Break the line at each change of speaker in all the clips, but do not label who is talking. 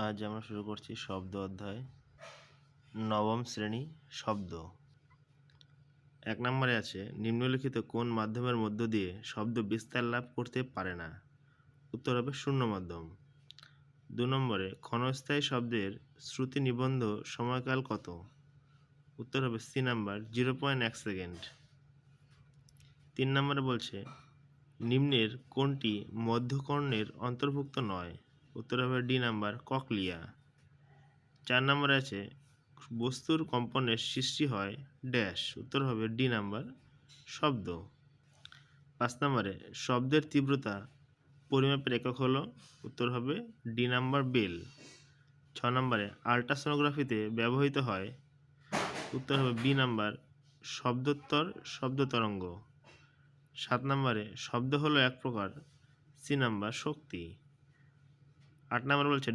আজ আমরা শুরু করছি শব্দ অধ্যায় নবম শ্রেণী শব্দ। 1 নম্বরে আছে নিম্নলিখিত কোন মাধ্যমের মধ্য দিয়ে শব্দ বিস্তার লাভ করতে পারে না? উত্তর হবে শূন্য মাধ্যম। 2 নম্বরে ক্ষণস্থায়ী শব্দের শ্রুতি নিবন্ধ সময়কাল কত? উত্তর হবে সি নাম্বার 0.1 সেকেন্ড। 3 নম্বরে বলছে নিম্নের কোনটি মধ্যকর্ণের অন্তর্ভুক্ত নয়? উত্তর হবে ডি নাম্বার ককলিয়া। 4 নম্বরে আছে বস্তুর কম্পনের সৃষ্টি হয় ড্যাশ। উত্তর হবে ডি নাম্বার শব্দ। 5 নম্বরে শব্দের তীব্রতা পরিমাপের একক হলো। উত্তর হবে ডি নাম্বার বেল। 6 নম্বরে আল্ট্রাসোনোগ্রাফিতে ব্যবহৃত হয়। উত্তর হবে বি নাম্বার শব্দোত্তর শব্দ তরঙ্গ। 7 নম্বরে শব্দ হলো এক প্রকার। সি নাম্বার শক্তি। 8 নম্বর বলছে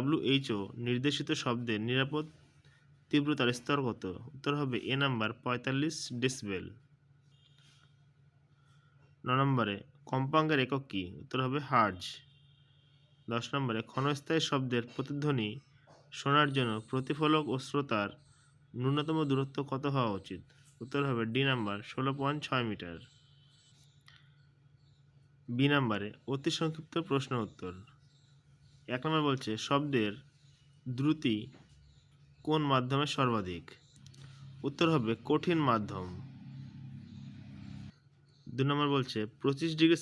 WHO নির্দেশিত শব্দের নিরাপদ তীব্রতার স্তর কত? উত্তর হবে এ নাম্বার 45 ডেসিবেল। 9 নম্বরে কম্পাঙ্কের একক কি? উত্তর হবে হার্জ। 10 নম্বরে ক্ষণস্থায়ী শব্দের প্রতিধ্বনি শোনার জন্য প্রতিফলক ও শ্রোতার ন্যূনতম দূরত্ব কত হওয়া উচিত? উত্তর হবে ডি নাম্বার 16.6 মিটার। বি নাম্বারে অতি সংক্ষিপ্ত প্রশ্ন উত্তর। 1 নম্বর বলছে শব্দের দ্রুতি কোন মাধ্যমে সর্বাধিক? উত্তর হবে কঠিন মাধ্যম। 2 নম্বর বলছে 25 ডিগ্রি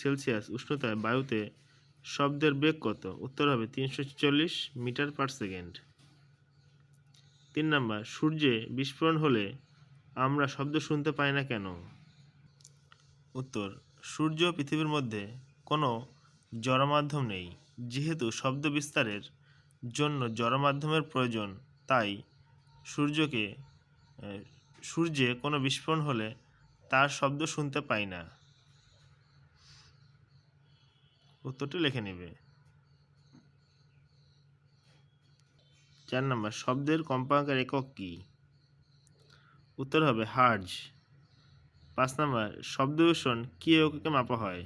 সেলসিয়াস উষ্ণতায় বায়ুতে শব্দের বেগ কত? উত্তর হবে 340 মিটার পার সেকেন্ড। 3 নম্বর সূর্যে বিস্ফোরণ হলে আমরা শব্দ শুনতে পাই না কেন? উত্তর সূর্য ও পৃথিবীর মধ্যে কোনো জড়মাধ্যম নেই। যেহেতু শব্দ বিস্তারের জন্য জড়মাধ্যমের প্রয়োজন, তাই সূর্যে কোনো বিস্ফোরণ হলে তার শব্দ শুনতে পাই না। উত্তরটি লিখে নেবে। 4 নম্বর শব্দের কম্পাঙ্কের একক কি? উত্তর হবে হার্জ। 5 নম্বর শব্দ দূষণ কি এককে মাপা হয়?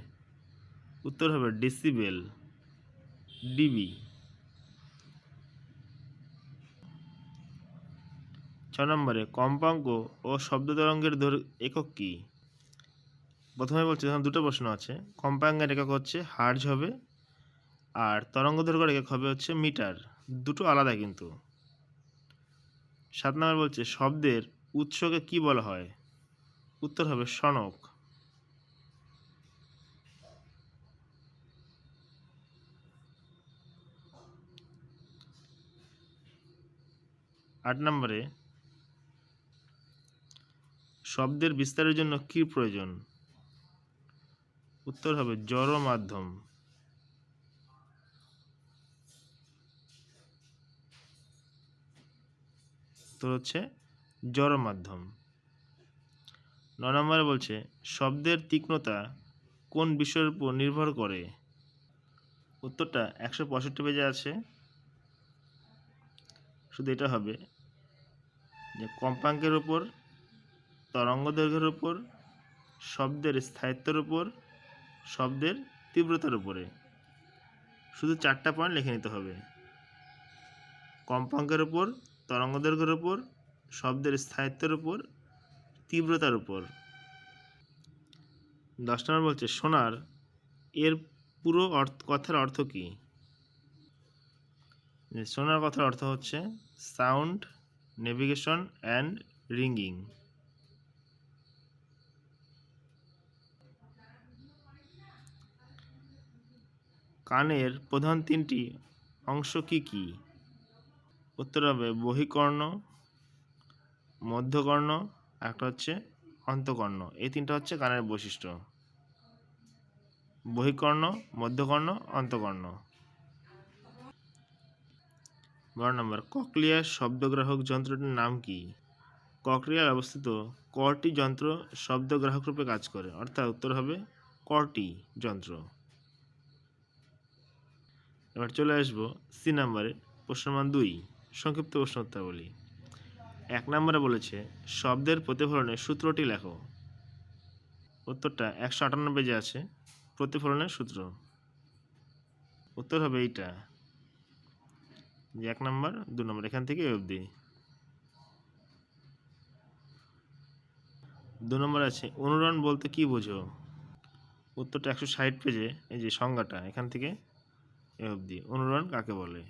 উত্তর হবে ডেসিবেল ডিবি। 6 নম্বরে কম্পাঙ্ক ও শব্দ তরঙ্গের একক কি? প্রথমে বলছে যখন দুটো প্রশ্ন আছে, কম্পাঙ্কের একক হচ্ছে হার্জ হবে, আর তরঙ্গ দৈর্ঘ্যের একক হবে হচ্ছে মিটার। দুটো আলাদা কিন্তু। 7 নম্বর বলছে শব্দের উৎসকে কি বলা হয়? উত্তর হবে শনক। 8 নম্বরে শব্দের বিস্তারের জন্য কি প্রয়োজন? উত্তর হবে জড় মাধ্যম। উত্তর হচ্ছে জড় মাধ্যম। 9 নম্বরে বলছে শব্দের তীক্ষ্ণতা কোন বিষয়ের উপর নির্ভর করে? উত্তরটা 165 পেজে আছে। শুধু এটা হবে যে কম্পাঙ্কের উপর, তরঙ্গ দৈর্ঘ্যের উপর, শব্দের স্থায়িত্বের উপর, শব্দের তীব্রতার উপরে। শুধু 4টা পয়েন্ট লিখে নিতে হবে। কম্পাঙ্কের উপর, তরঙ্গ দৈর্ঘ্যের উপর, শব্দের স্থায়িত্বের উপর, তীব্রতার উপর। 10 নম্বর বলছে শোনার এর পুরো কথার অর্থ কী? শোনার কথার অর্থ হচ্ছে সাউন্ড, নেভিগেশন অ্যান্ড রিঙ্গিং। কানের প্রধান 3টি অংশ কি কি? উত্তর হবে বহিকর্ণ, মধ্যকর্ণ, একটা হচ্ছে অন্তকর্ণ। এই 3টা হচ্ছে কানের বৈশিষ্ট্য। বহিকর্ণ, মধ্যকর্ণ, অন্তকর্ণ। 12 নম্বর ককলিয়ার শব্দগ্রাহক যন্ত্রটির নাম কি? ককলিয়ায় অবস্থিত কটি যন্ত্র শব্দগ্রাহক রূপে কাজ করে? অর্থাৎ উত্তর হবে কটি যন্ত্র। এবার চলে আসবো সি নাম্বারে, প্রশ্ন মান 2, সংক্ষিপ্ত প্রশ্ন উত্তরাবলী। 1 নম্বরে বলেছে শব্দের প্রতিফলনের সূত্রটি লেখো। উত্তরটা 158 পেজে আছে, প্রতিফলনের সূত্র। উত্তর হবে এইটা। যে 1 নম্বর 2 নম্বর এখান থেকে এ অবধি। 2 নম্বর আছে অনুরণ বলতে কি বোঝো? উত্তরটা 160 পেজে এই যে সংজ্ঞাটা এখান থেকে এ অবধি। অনুরণ কাকে বলে?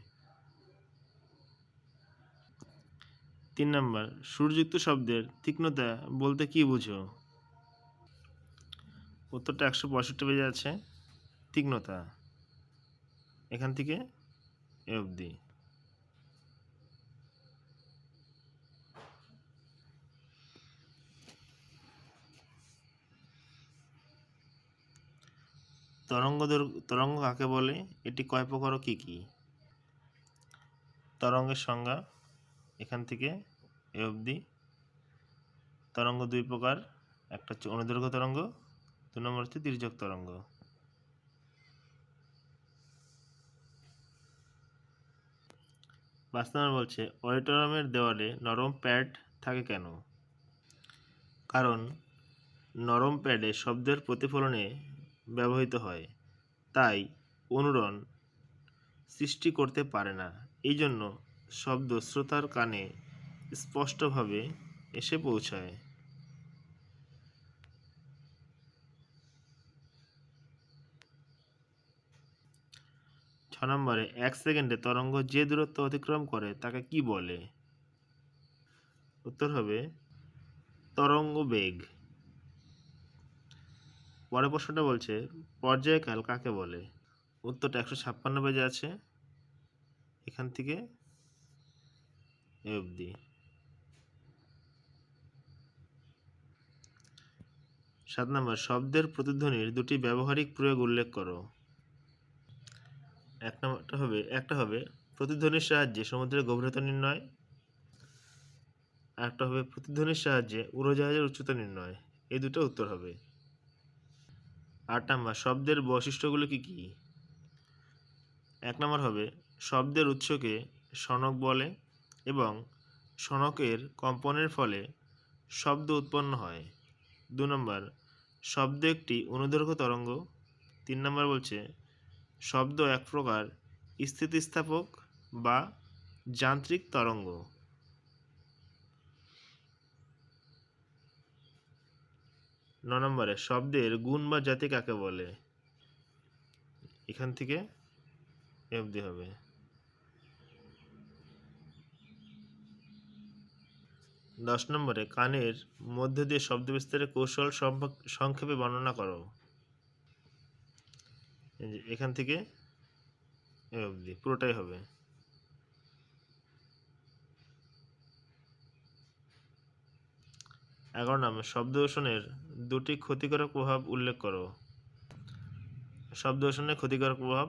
3 নম্বর সুরযুক্ত শব্দের তীক্ষ্ণতা বলতে কি বুঝো? উত্তরটা 165 পেজে আছে। তীক্ষ্ণতা এখান থেকে এ অবধি। তরঙ্গ কাকে বলে? এটি কয় প্রকার ও কি কি? তরঙ্গের সংজ্ঞা এখান থেকে এ অবধি। তরঙ্গ 2 প্রকার, একটা হচ্ছে অনুদৈর্ঘ্য তরঙ্গ, 2 নম্বর হচ্ছে তির্যক তরঙ্গ। 5 নম্বর বলছে অডিটোরিয়ামের দেওয়ালে নরম প্যাড থাকে কেন? কারণ নরম প্যাডে শব্দের প্রতিফলনে ব্যবহৃত হয়, তাই অনুরণ সৃষ্টি করতে পারে না। এই জন্য শব্দ শ্রোতার কানে স্পষ্টভাবে এসে পৌঁছায়। 6 নম্বরে 1 সেকেন্ডে তরঙ্গ যে দূরত্ব অতিক্রম করে তাকে কি বলে? উত্তর হবে তরঙ্গ বেগ। পরের প্রশ্নটা বলছে পর্যায়কাল কাকে বলে? উত্তরটা 156 পেজে আছে এখান থেকে এ অবধি। 7 নম্বর শব্দের প্রতিধ্বনির দুটি ব্যবহারিক প্রয়োগ উল্লেখ করো। একটা হবে প্রতিধ্বনির সাহায্যে সমুদ্রের গভীরতা নির্ণয়, আর একটা হবে প্রতিধ্বনির সাহায্যে উড়োজাহাজের উচ্চতা নির্ণয়। এই দুটো উত্তর হবে। 8 নম্বর শব্দের বৈশিষ্ট্যগুলো কি কি? 1 নম্বর হবে শব্দের উৎসকে শনক বলে এবং শনকের কম্পনের ফলে শব্দ উৎপন্ন হয়। 2 নম্বর শব্দ একটি অনুদৈর্ঘ্য তরঙ্গ। 3 নম্বর বলছে শব্দ এক প্রকার স্থিতিস্থাপক বা যান্ত্রিক তরঙ্গ। 9 নম্বরে শব্দের গুণ বা জাতি কাকে বলে? এখান থেকে এ অবধি হবে। 10 নম্বরে কানের মধ্য দিয়ে শব্দ বিস্তারের কৌশল সংক্ষেপে বর্ণনা করো। এখান থেকে এ অবধি পুরোটাই হবে। 11 নম্বর শব্দ দূষণের দুটি ক্ষতিকারক প্রভাব উল্লেখ করো। শব্দ দূষণের ক্ষতিকারক প্রভাব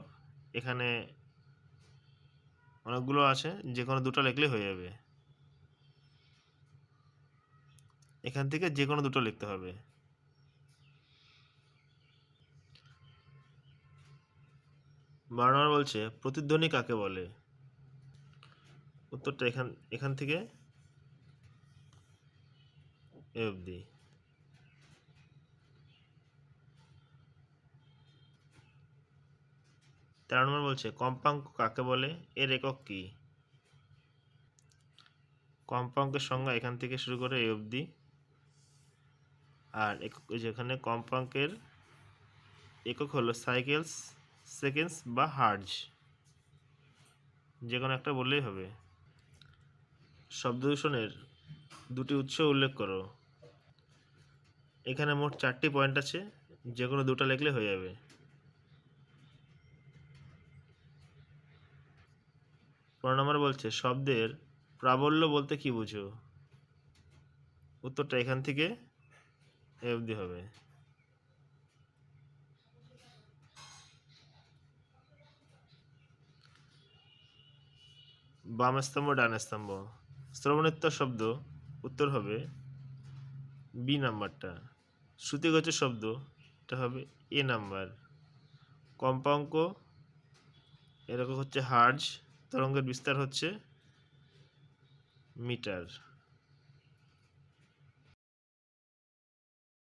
এখানে অনেকগুলো আছে, যে কোনো দুটো লিখলে হয়ে যাবে। এখান থেকে যে কোনো দুটো লিখতে হবে। 12 নম্বর বলছে প্রতিধ্বনি কাকে বলে? উত্তরটা এখান থেকে এ অবধি। 13 নম্বর বলছে কম্পাঙ্ক কাকে বলে? এর একক কি? কম্পাঙ্কের সংজ্ঞা এখান থেকে শুরু করে এ অবধি। আর যেখানে কম্পাঙ্কের একক হলো সাইকেলস, সেকেন্ডস বা হার্জ, যে কোনো একটা বললেই হবে। শব্দ দূষণের দুটি উৎস উল্লেখ করো। এখানে মোট 4টি পয়েন্ট আছে, যে কোনো দুটো লিখলে হয়ে যাবে। 15 নম্বর বলছে শব্দের প্রাবল্য বলতে কি বুঝো? উত্তরটা এখান থেকে এ অবধি হবে। বাম স্তম্ভ ডান স্তম্ভ শ্রবণোত্তর শব্দ উত্তর হবে বি নাম্বারটা। শ্রুতিগোচর শব্দ এটা হবে এ নাম্বার। কম্পাঙ্ক এরকম হচ্ছে হার্জ, তরঙ্গের বিস্তার হচ্ছে মিটার।